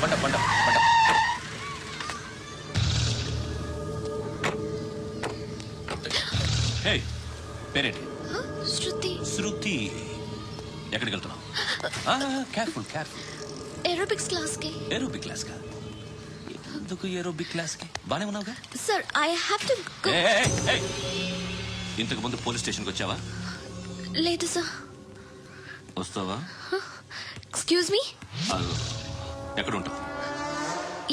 పంట పంట పంట. హే, పేరేంటి? శృతి. శృతి. ఎక్కడికి వెళ్తున్నావు? Careful careful. ఏరోబిక్స్ క్లాస్ కి. ఏరోబిక్ క్లాస్ కా? ఎందుకు ఏరోబిక్ క్లాస్ కి? బానే ఉన్నావుగా? Sir I have to go. ఇంతకు ముందు పోలీస్ స్టేషన్కి వచ్చావా? లేదు సార్. వస్తావా? Excuse me. ఎక్కడ ఉంటావు?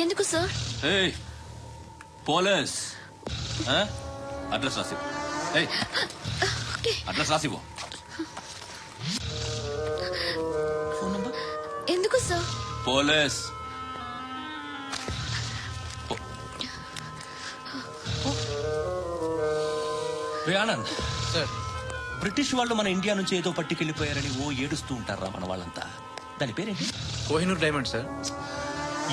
ఎందుకు సార్? పోలీస్ అడ్రస్ రాసివ్వు. అడ్రస్ రాసివ్వు. Phone number. ఎందుకు sir? Police. Anand sir, British వాళ్ళు మన ఇండియా నుంచి ఏదో పట్టుకెళ్లిపోయారని ఏడుస్తూ ఉంటారా మన వాళ్ళంతా? దాని పేరేంటి? Kohinoor diamond sir.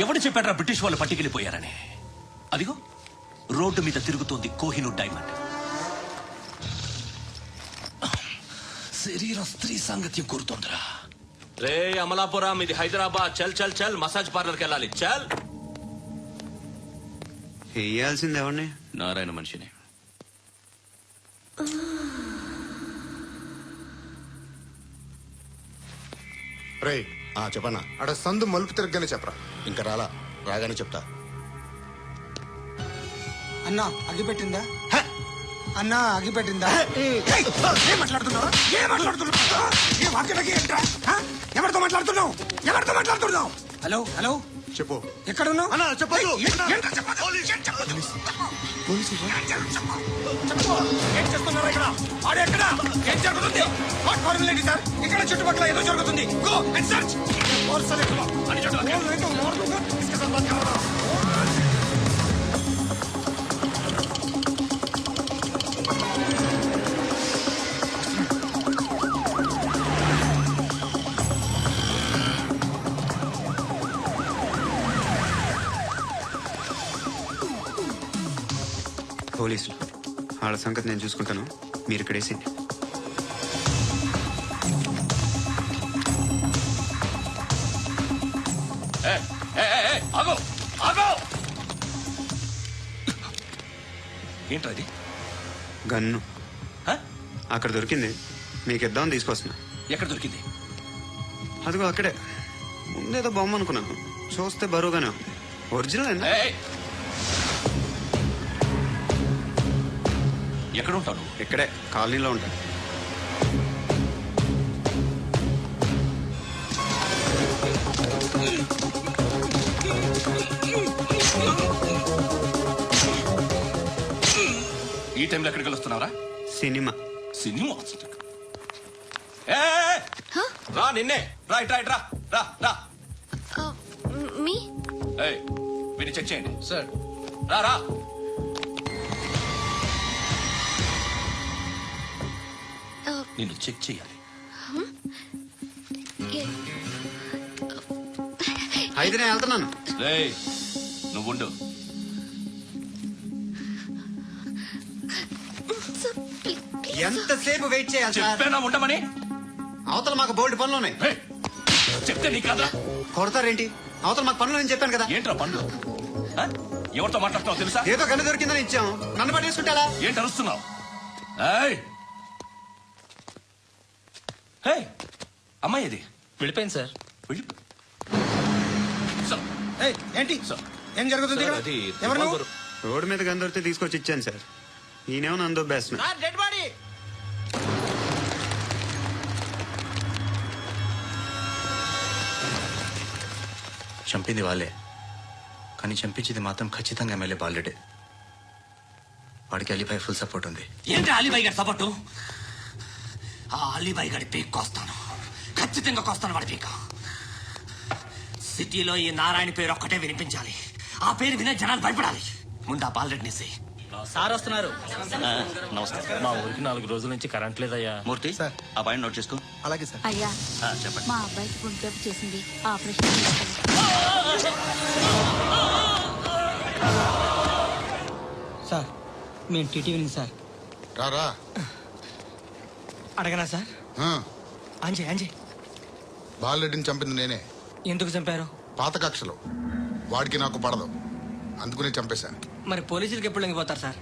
ఎవడు చెప్పాడ్రా బ్రిటిష్ వాళ్ళు పట్టుకెళ్లిపోయారని? అదిగో రోడ్డు మీద తిరుగుతోంది కోహినూర్ డైమండ్. శరీరం స్త్రీ సాంగత్యం కోరుతోందిరా. రే అమలాపురం, ఇది హైదరాబాద్. చల్ చల్ చల్, మసాజ్ పార్లర్కి వెళ్ళాలి. చల్. వేయాల్సింది ఎవరిని? నారాయణ మనిషిని. రే చెప్పన్నా. అక్కడ సందు మలుపు తిరగగానే చెప్పరా. ఇంకా రాగానే చెప్తా. అన్నా అగిపెట్టిందా? అన్నా అగిపెట్టిందా? ఏం మాట్లాడుతున్నావు? ఎవరితో మాట్లాడుతున్నావు? హలో హలో, చెప్పు. ఎక్కడ ఉన్నావు? ఏం చేస్తున్నారు ఇక్కడ? ఆడు ఎక్కడ? ఏం జరుగుతుంది? వాట్ ఫార్ములేంటి సార్? ఇక్కడ చుట్టుపక్కల ఏదో జరుగుతుంది. Go and search. పోలీసులు వాళ్ళ సంగతి నేను చూసుకుంటాను, మీరు ఇక్కడ వేసింది. ఏంట్రా ఇది? గన్ను అక్కడ దొరికింది, మీకు ఇద్దామని తీసుకొస్తున్నా. ఎక్కడ దొరికింది? అదిగో అక్కడే. ముందేదో బొమ్మ అనుకున్నాను, చూస్తే బరువుగానే ఉంది. ఒరిజినల్ అండి. ఎక్కడ ఉంటాను? ఇక్కడే కాలనీలో ఉంటాను. ఈ టైంలో ఎక్కడికి వస్తున్నారా? సినిమా. సినిమా రా. నిన్నే రా. ఇట్రా ఇట్రా. రా రా. మీ వీడిని చెక్ చేయండి. సార్, రా రా. నిన్ను చెక్ చేయాలి. అయితే నేను వెళ్తున్నాను. నువ్వుండు. ఎంతసేపు వెయిట్ చేయాలి? చెప్పేనా ఉండమని? అవతల మాకు బోల్డ్ పనులు ఉన్నాయి. చెప్తే నీ కదా కొడతారేంటి? అవతల మాకు పనులు నేను చెప్పాను కదా. ఏంట్రా పనులు? ఎవరితో మాట్లాడుతున్నావు తెలుసా? ఏదో గన్ను దొరికిందని ఇచ్చాం, నన్ను పట్టేసుకుంటా. ఏంటి అరుస్తున్నావు? అమ్మాయి అది వెళ్ళిపోయింది సార్. ఏంటి ఏం జరుగుతుంది? ఎవరు నువ్వు? రోడ్డు మీద గన్ను దొరికితే తీసుకొచ్చి ఇచ్చాను సార్. ఈయనేమో నందో బెస్ట్. Dead body. చంపింది వాళ్ళే, కానీ చంపించింది మాత్రం ఖచ్చితంగా ఎమ్మెల్యే బాలుడే. వాడికి అలీబాయ్ ఫుల్ సపోర్ట్ ఉంది. ఏంటి అలీబాయ్ గారి సపోర్టు? ఆ అలీబాయ్ గారి పీక్ కోస్తాను, ఖచ్చితంగా కోస్తాను వాడి పీక. సిటీలో ఈ నారాయణ పేరు ఒక్కటే వినిపించాలి. ఆ పేరు వినే జనాలు భయపడాలి. ముందు ఆ బాలరెడ్డిని సార్ వస్తున్నారు. నమస్కారం. మా ఊరికి 4 రోజుల నుంచి కరెంట్ లేదయ్యా. మూర్తి సార్. ఆ పాయింట్ నోట్ చేసుకో. అలాగే సార్. అయ్యా చెప్పండి. మా అబ్బాయికి గుండె జబ్బు చేసింది, ఆపరేషన్ చేయాలి. సార్ మేము టీటీవీ సార్. రారా. అడగనా సార్? అంజయ్ బాలరెడ్డిని చంపింది నేనే. ఎందుకు చంపారు? పాత కక్షలు. వాడికి నాకు పడదు, అందుకునే చంపేశాను. మరి పోలీసులకి ఎప్పుడు లొంగిపోతారు సార్?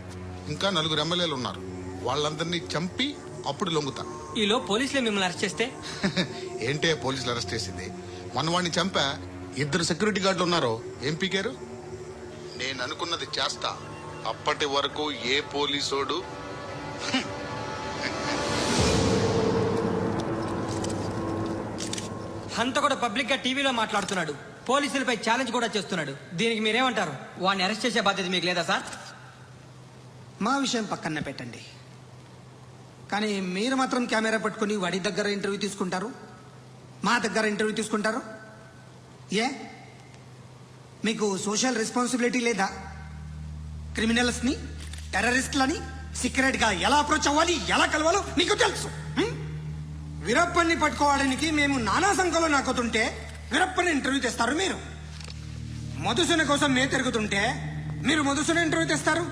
ఇంకా 4 ఎమ్మెల్యేలు ఉన్నారు, వాళ్ళందరినీ చంపి అప్పుడు లొంగుతా. ఈలో పోలీసులే మిమ్మల్ని అరెస్ట్ చేస్తే? ఏంటే పోలీసులు అరెస్ట్ చేసింది? మన వాడిని చంపా, 2 సెక్యూరిటీ గార్డులు ఉన్నారు, ఏం పీకారు? నేను అనుకున్నది చేస్తా, అప్పటి వరకు ఏ పోలీసోడు అంత కూడా పబ్లిక్ గా టీవీలో మాట్లాడుతున్నాడు, పోలీసులపై ఛాలెంజ్ కూడా చేస్తున్నాడు. దీనికి మీరేమంటారు? వాడిని అరెస్ట్ చేసే బాధ్యత మీకు లేదా సార్? మా విషయం పక్కన పెట్టండి, కానీ మీరు మాత్రం కెమెరా పట్టుకుని వాడి దగ్గర ఇంటర్వ్యూ తీసుకుంటారు, మా దగ్గర ఇంటర్వ్యూ తీసుకుంటారు. ఏ మీకు సోషల్ రెస్పాన్సిబిలిటీ లేదా? క్రిమినల్స్ని, టెర్రరిస్టులని సీక్రెట్ గా ఎలా అప్రోచ్ అవ్వాలి, ఎలా కలవాలో మీకు తెలుసు. వీరప్పని పట్టుకోవడానికి మేము నానా సంఖ్యలో నాకుతుంటే వీరప్పని ఇంటర్వ్యూ తెస్తారు మీరు. మధుసూన కోసం మేము తిరుగుతుంటే మీరు మధుసూన ఇంటర్వ్యూ తెస్తారు.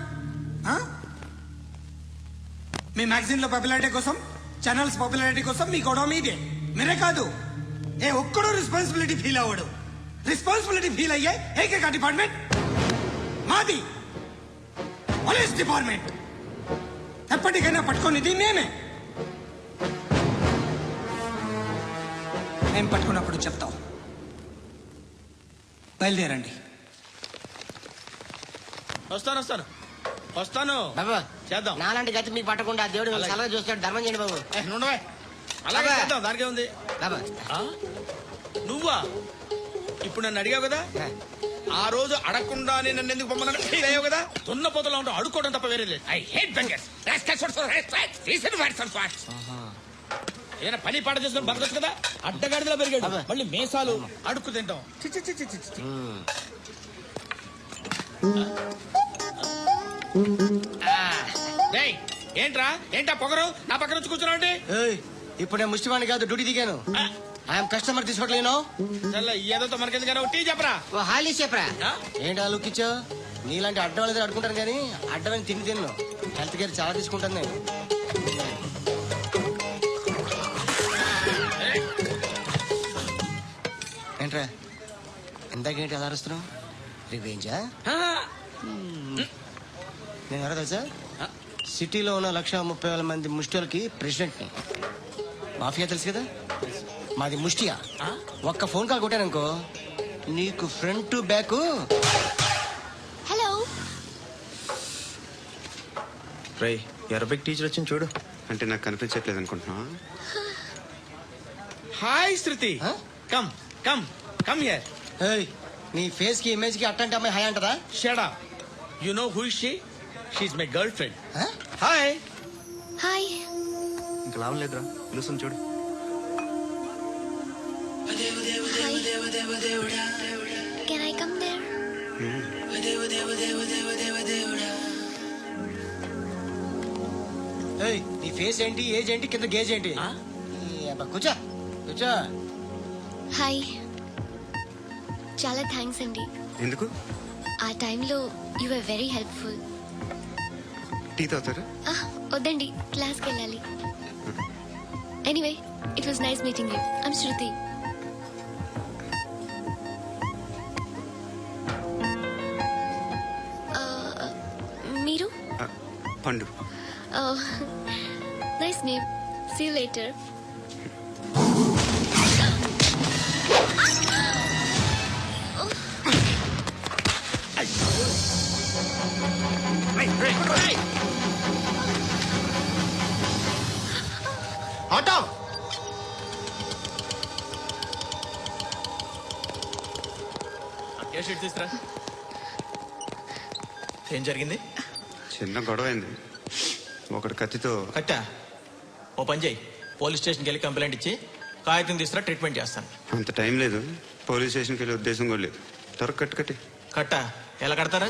మీ మ్యాగజైన్లో పాపులారిటీ కోసం, ఛానల్స్ పాపులారిటీ కోసం మీ గొడవ మీదే. మీరే కాదు, ఏ ఒక్కడో రెస్పాన్సిబిలిటీ ఫీల్ అవ్వడు. రెస్పాన్సిబిలిటీ ఫీల్ అయ్యే ఏకైక డిపార్ట్మెంట్ మాది, పోలీస్ డిపార్ట్మెంట్. ఎప్పటికైనా పట్టుకునేది మేమే. మేము పట్టుకున్నప్పుడు చెప్తాం. బయలుదేరండి. వస్తాను బాబా చేద్దాం. నాలాంటి గతి మీకు పట్టకుండా దేవుడు మిమ్మల్ని సలహా చూస్తాడు. ధర్మం చేయండి బాబు. అలాగే బాబా. చేద్దాం, దానికే ఉంది. బాబా నువ్వా ఇప్పుడు నన్ను అడిగావు కదా, ఆ రోజు అడగకుండానే నన్ను ఎందుకు పొమ్మన్నాడు ఫీల్ అయ్యావు కదా. దున్న పోతలో ఉంటావు, అడుక్కోవడం తప్ప వేరే లేదు. I hate bangers. ఏదైనా పని పాట చేసుకుని బతకొచ్చు కదా. అడ్డగాడిదలా పెరిగాడు, మళ్ళీ మేసాలు అడుక్కు తింటాం. చి, చి, చి, చి, చి, చి. రేయ్, ఏంటా పొగరు నా పక్కన వచ్చి కూర్చున్నావు అంటే? ఇప్పుడు నేను ముష్టివాణి కాదు, డ్యూటీ దిగాను. ఐఎమ్ కస్టమర్ తీసుకోవట్లేను. ఏదో మనకెందుకు టీ చెప్పరా. ఓ హాలీ చెప్పరా. ఆ? ఏంటి ఆ లుక్ ఇచ్చావు? నీలాంటి అడ్డం వాళ్ళ అడుకుంటాను కానీ అడ్డమైన తిండి తిన్ను. హెల్త్ కేర్ చాలా తీసుకుంటాను నేను. ఏంట్రా ఇందాకేంటి అలా అరుస్తున్నావు? రివేంజా? నేను ఎవరో తెలుసా? సిటీలో ఉన్న 130,000 మంది ముష్టిలకి ప్రెసిడెంట్ని. మాఫియా తెలుసు కదా, మాది ముష్టియా. ఒక్క ఫోన్ కాల్ కొట్టాననుకో నీకు ఫ్రంట్ టు బ్యాక్. హలో. రై అరబిక్ టీచర్ వచ్చింది చూడు. అంటే నాకు కనిపించట్లేదు అనుకుంటున్నా. Hi Shruti, Huh? Come come come here. ఏయ్, నీ ఫేస్ కి ఇమేజ్ కి అట్టంటే అమ్మాయి హాయ్ అంటదా? Shut up. You know who is she? She is my girl friend. Huh? Hi. Hi. ఇంకా లాభం లేదురా, పిలుస్తుంది చూడు. Can I come there? ఏయ్, నీ ఫేస్ ఏంటి, ఏజ్ ఏంటి, కింద గేజ్ ఏంటి? ఈ అబ్బా, కూర్చో కూర్చో. హాయ్. చాలా థ్యాంక్స్ అండి. ఎందుకు? ఆ టైంలో you are very helpful. Tea తాగుతారా? వద్దండి, క్లాస్కి వెళ్ళాలి. Anyway, it was nice meeting you. I'm Shruti. మీరు? Pandu. Nice name. See you later. Auto తీసుకురా. ఏం జరిగింది? చిన్న గొడవ అయింది. ఒకటి కత్తితో. కట్టా, ఓ పని చేయి, పోలీస్ స్టేషన్కి వెళ్ళి కంప్లైంట్ ఇచ్చి కాగితం తీసుకురా, ట్రీట్మెంట్ చేస్తాను. అంత టైం లేదు, పోలీస్ స్టేషన్కి వెళ్ళే ఉద్దేశం కూడా లేదు. త్వరగా కట్టి. కట్టా, ఎలా కడతారా?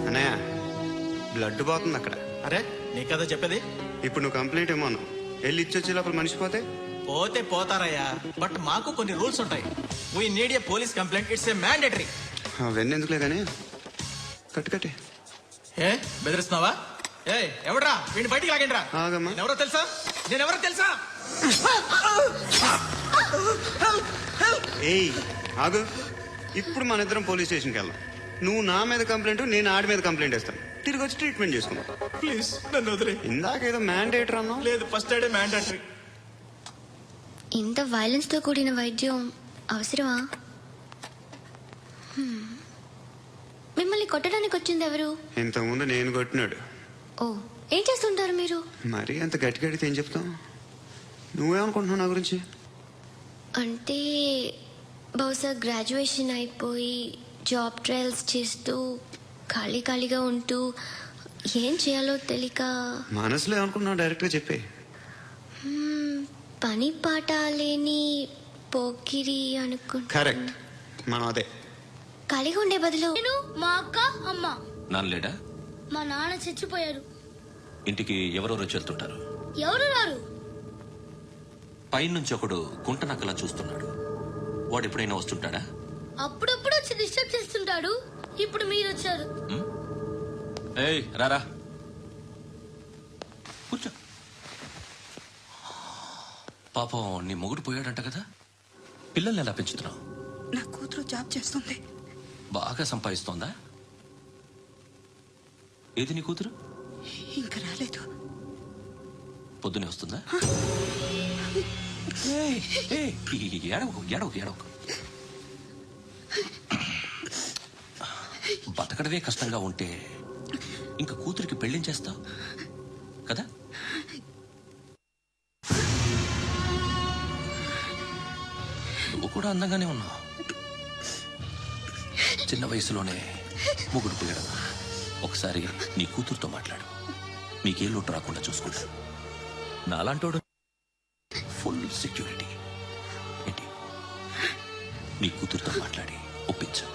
అన్నయ్య, బ్లడ్ పోతుంది అక్కడ. అరే నీ కదా చెప్పేది. ఇప్పుడు నువ్వు కంప్లైంట్ ఏమో అన్నావు. వెళ్ళి ఇచ్చొచ్చే లోపల మనిషి పోతే పోతే పోతారయ్యా, బట్ మాకు కొన్ని రూల్స్ ఉంటాయి. We need a police complaint, it's a mandatory. అవన్నీ ఎందుకులే కానీ కట్టి. ఏ బెదిరిస్తున్నావా? ఏ ఎవడ్రా వీడిని బయటికి లాగండి రా. ఆగమ్మా. ఎవరో తెలుసా? నేనెవరో తెలుసా? ఏయ్ ఆగు. ఇప్పుడు మన ఇద్దరం పోలీస్ స్టేషన్కి వెళ్దాం. నువ్వు నా మీద కంప్లైంట్, నేను ఆడి మీద కంప్లైంట్ ఇస్తాను. తిరిగి వచ్చి ట్రీట్మెంట్ చేసుకుందాం. ప్లీజ్ నన్ను వదిలే. ఇందాక ఏదో మ్యాండేటర్ అన్నావు. లేదు ఫస్ట్ ఎయిడే మ్యాండేటరీ. ఇంత వైలెన్స్ తో కూడిన వైద్యం అవసరమా? మిమ్మల్ని కొట్టడానికి వచ్చింది ఎవరు? ఇంతకుముందు నేను కొట్టినాడు. ఓ, ఏం చేస్తుంటారు మీరు? మరీ అంత గట్టి గడితే ఏం చెప్తాం? నువ్వేమనుకుంటున్నావు నా గురించి? అంటే బహుశా గ్రాడ్యుయేషన్ అయిపోయి జాబ్ ట్రయల్స్ చేస్తూ ఖాళీగా ఉంటూ ఏం చేయాలో తెలియక మనసులో ఏమనుకుంటున్నావు డైరెక్ట్గా చెప్పే. పని పాట లేని పోకిరి అనుకుంటా. కరెక్ట్, మనం అదే. ఖాళీగా ఉండే బదులు నేను మా అక్క అమ్మ. నాన్నలేడా? మా నాన్న చచ్చిపోయారు. ఇంటికి ఎవరెవరో వెళ్తుంటారు. ఎవరు రారు. పైనుంచి ఒకడు గుంట నక్కలా చూస్తున్నాడు. వాడు ఎప్పుడైనా వస్తుంటాడా? అప్పుడప్పుడు వచ్చి డిస్టర్బ్ చేస్తుంటాడు. ఇప్పుడు మీరు వచ్చారు. ఏయ్ రారా కూర్చో. పాపం నీ మొగుడు పోయాడంట కదా, పిల్లల్ని ఎలా పెంచుతున్నావు? నా కూతురు జాబ్ చేస్తుంది. బాగా సంపాదిస్తోందా? ఏది నీ కూతురు? ఇంకా రాలేదు. పొద్దునే వస్తుందా? ఏయ్, ఏయ్, ఏడవకు. బతకడమే కష్టంగా ఉంటే ఇంకా కూతురికి పెళ్లించేస్తావు కదా? నువ్వు కూడా అందంగానే ఉన్నావు. చిన్న వయసులోనే మొగుడు పోయడం. ఒకసారి నీ కూతురుతో మాట్లాడు. నీకే లోటు రాకుండా చూసుకుంటాడు. నాలాంటోడు ఫుల్ సెక్యూరిటీ. ఏంటి, నీ కూతురుతో మాట్లాడి ఒప్పించు.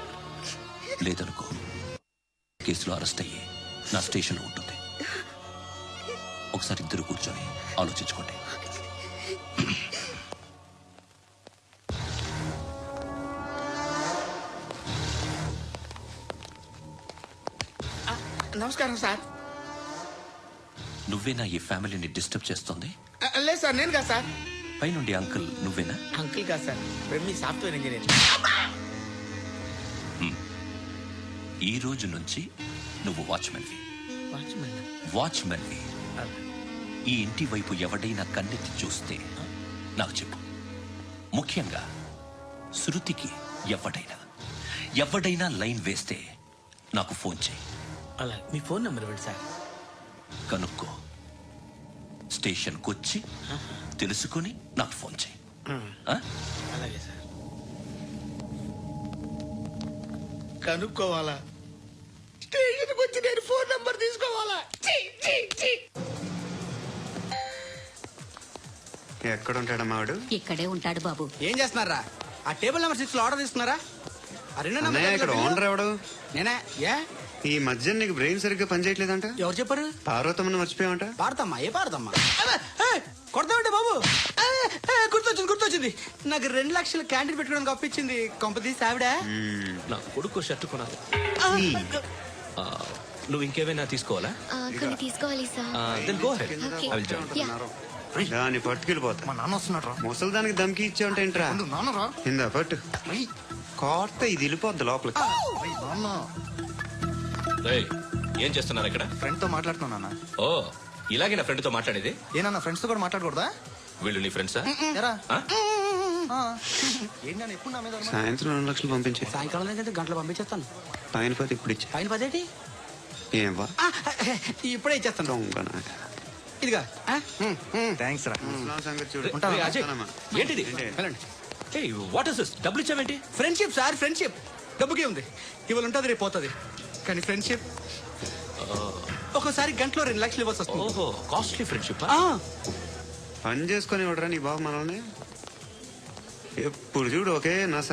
లేదనుకో కేసులో అరెస్ట్ అయ్యి నా స్టేషన్లో ఉంటుంది. ఒకసారి ఇద్దరు కూర్చొని ఆలోచించుకోండి. నమస్కారం సార్. నువ్వేనా ఈ ఫ్యామిలీని డిస్టర్బ్ చేస్తుంది? లేదు సార్, నేను కాదు సార్. పైనుండి అంకుల్ నువ్వేనా? అంకుల్ కాదు సార్, మీ సాఫ్ట్వేర్ ఇంజనీర్. ఈ రోజు నుంచి నువ్వు వాచ్మెన్వి. వాచ్మెన్. వాచ్మెన్వి. ఈ ఇంటి వైపు ఎవడైనా కన్నెత్తి చూస్తే నాకు చెప్పు. ముఖ్యంగా శృతికి ఎవడైనా లైన్ వేస్తే నాకు ఫోన్ చేయి. అలా మీ ఫోన్ నెంబర్ ఇవ్వండి సార్. కనుక్కో, స్టేషన్కి వచ్చి తెలుసుకొని నాకు ఫోన్ చేయి. ఆ? అలాగే సార్. కనుక్కోవాలా? స్టేషన్కి వచ్చి నేను ఫోన్ నెంబర్ తీసుకోవాలా? ఎక్కడ ఉంటాడమ్మా వాడు? ఇక్కడే ఉంటాడు బాబు. ఏం చేస్తున్నారా? ఆ టేబుల్ నెంబర్ 6 లో ఆర్డర్ తీసుకున్నారా? ఆ రెండో అన్నయ్య, ఇక్కడ నెంబర్ ఓనర్ ఎవడు? నేనే. ఏ ఈ మధ్య నీకు బ్రెయిన్ సరిగ్గా పనిచేయట్లేదంట. ఎవరు చెప్పారు? పార్వతమ్మని మర్చిపోయావంట. పాడతామ్మా? ఏ పాడతామ్మా? కొడతామంటే బాబు. గుర్తొచ్చింది. నాకు 2 లక్షలు క్యాంటీన్ పెట్టుకోవడానికి అప్పించింది కొంపతీసి ఆవిడ. నా కొడుకు షర్ట్ కొనాలి. నువ్వు ఇంకేమైనా తీసుకోవాలా? కొన్ని తీసుకోవాలి sir. Then go ahead. Okay. I will join. Yeah. దాన్ని పట్టుకెళ్ళిపోతా. మా నాన్న వస్తున్నాడు. ముసలి దానికి దమ్కి ఇచ్చావంట ఏంట్రా? నాన్నరా ఇందా పట్టు. కోర్త ఇది వెళ్ళిపోద్ది లోపలికి. నాన్న ఏయ్, ఏం చేస్తున్నారు ఇక్కడ? ఫ్రెండ్ తో మాట్లాడుతున్నా నాన్న. ఓ, ఇలాగే నా ఫ్రెండ్ తో మాట్లాడేది? ఏనా ఫ్రెండ్స్ తో కూడా మాట్లాడకూడదా? వీళ్ళు నీ ఫ్రెండ్సా? ఎరా ఏంటి నాన్న ఎప్పుడు నా మీద అనుమానం? సాయంత్రం 2 లక్షలు పంపించే. సాయంకాలం దగ్గర గంటలు పంపించేస్తాను. పైన పోతే ఇప్పుడు ఇచ్చే. పైన 10 ఏంటి? ఏం వా ఇప్పుడే ఇచ్చేస్తాను. దొంగ. ఇదిగా థ్యాంక్స్ రా. ముసలాం సంగతి చూడు. ఏయ్, అజయ్, వస్తానమ్మా. ఏంటిది? వెళ్ళండి. ఏయ్, వాట్ ఇస్ దిస్? డబ్బులు ఇచ్చావేంటి? Friendship sir, friendship. డబ్బుకే ఉంది. ఇవాళ ఉంటుంది, రేపు పోతుంది. కానీ ఫ్రెండ్షిప్ ఒక్కోసారి గంటలో 2 లక్షలు ఇవ్వాల్సి వస్తుంది. ఓహో, కాస్ట్లీ ఫ్రెండ్షిప్. పని చేసుకొని ఇవ్వడరా నీ బాబు మనల్ని. ఎప్పుడు చూడు ఒకే నస.